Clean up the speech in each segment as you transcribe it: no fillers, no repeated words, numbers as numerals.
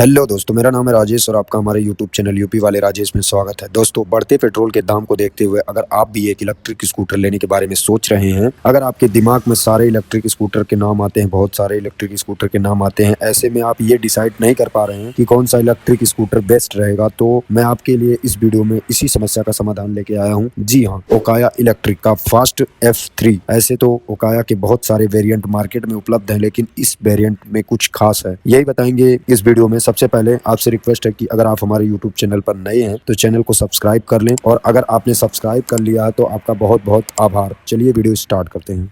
Hello दोस्तों, मेरा नाम है राजेश और आपका हमारे यूट्यूब चैनल यूपी वाले राजेश में स्वागत है। दोस्तों, बढ़ते पेट्रोल के दाम को देखते हुए अगर आप भी एक इलेक्ट्रिक स्कूटर लेने के बारे में सोच रहे हैं, अगर आपके दिमाग में सारे इलेक्ट्रिक स्कूटर के नाम आते हैं, बहुत सारे इलेक्ट्रिक स्कूटर के नाम आते हैं, ऐसे में आप ये डिसाइड नहीं कर पा रहे हैं कि कौन सा इलेक्ट्रिक स्कूटर बेस्ट रहेगा, तो मैं आपके लिए इस वीडियो में इसी समस्या का समाधान लेके आया हूँ। जी हाँ, ओकाया इलेक्ट्रिक का फास्ट F3। ऐसे तो ओकाया के बहुत सारे वेरिएंट मार्केट में उपलब्ध हैं, लेकिन इस वेरिएंट में कुछ खास है, यही बताएंगे इस वीडियो में। सबसे पहले आपसे रिक्वेस्ट है कि अगर आप हमारे YouTube चैनल पर नए हैं तो चैनल को सब्सक्राइब कर लें, और अगर आपने सब्सक्राइब कर लिया है तो आपका बहुत बहुत आभार। चलिए वीडियो स्टार्ट करते हैं।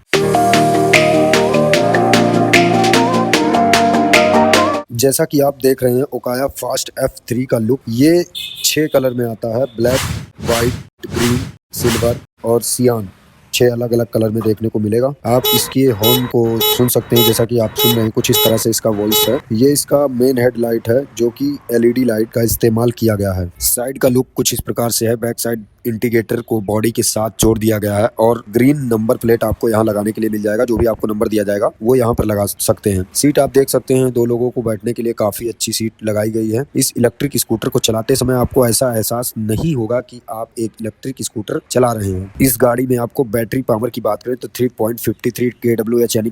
जैसा कि आप देख रहे हैं, ओकाया फास्ट F3 का लुक ये 6 कलर में आता है। ब्लैक, वाइट, ग्रीन, सिल्वर और सियान, 6 अलग अलग कलर में देखने को मिलेगा। आप इसके हॉर्न को सुन सकते हैं, जैसा कि आप सुन रहे हैं, कुछ इस तरह से इसका वॉइस है। ये इसका मेन हेडलाइट है, जो कि LED लाइट का इस्तेमाल किया गया है। साइड का लुक कुछ इस प्रकार से है। बैक साइड इंडिकेटर को बॉडी के साथ जोड़ दिया गया है, और ग्रीन नंबर प्लेट आपको यहाँ लगाने के लिए मिल जाएगा। जो भी आपको नंबर दिया जाएगा वो यहाँ पर लगा सकते हैं। सीट आप देख सकते हैं, 2 लोगों को बैठने के लिए काफी अच्छी सीट लगाई गई है। इस इलेक्ट्रिक स्कूटर को चलाते समय आपको ऐसा एहसास नहीं होगा कि आप एक इलेक्ट्रिक स्कूटर चला रहे हैं। इस गाड़ी में आपको बैटरी पावर की बात करें तो 3.53 kWh यानी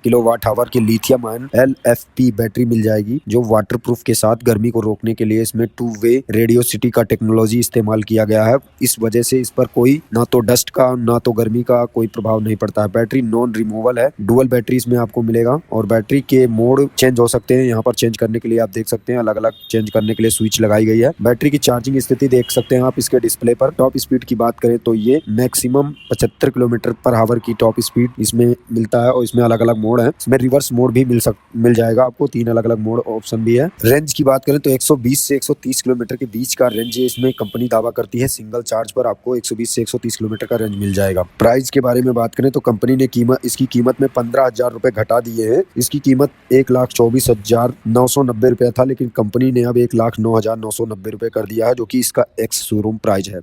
किलोवाट आवर की लिथियम आयन LFP बैटरी मिल जाएगी, जो वाटरप्रूफ के साथ गर्मी को रोकने के लिए इसमें 2 वे रेडियोसिटी का टेक्नोलॉजी इस्तेमाल किया गया है। इस वजह से इस पर कोई ना तो डस्ट का ना तो गर्मी का कोई प्रभाव नहीं पड़ता है। बैटरी नॉन रिमूवल है। डुअल बैटरी इसमें आपको मिलेगा, और बैटरी के मोड चेंज हो सकते हैं। यहाँ पर चेंज करने के लिए आप देख सकते हैं, अलग अलग चेंज करने के लिए स्विच लगाई गई है। बैटरी की चार्जिंग स्थिति देख सकते हैं आप इसके डिस्प्ले पर। टॉप स्पीड की बात करें तो ये मैक्सिमम 75 km/h की टॉप स्पीड इसमें मिलता है, और इसमें अलग अलग मोड है। इसमें रिवर्स मोड भी मिल जाएगा आपको। 3 अलग अलग मोड ऑप्शन भी है। रेंज की बात करें तो 120 से 130 किलोमीटर के बीच का रेंज इसमें कंपनी दावा करती है। सिंगल चार्ज पर आपको 120 से 130 किलोमीटर का रेंज मिल जाएगा। प्राइस के बारे में बात करें तो कंपनी ने इसकी कीमत में 15,000 रुपए घटा दिए हैं। इसकी कीमत 1,24,990 रुपया था, लेकिन कंपनी ने अब 1,09,990 रुपए कर दिया है, जो कि इसका एक्स शोरूम प्राइस है।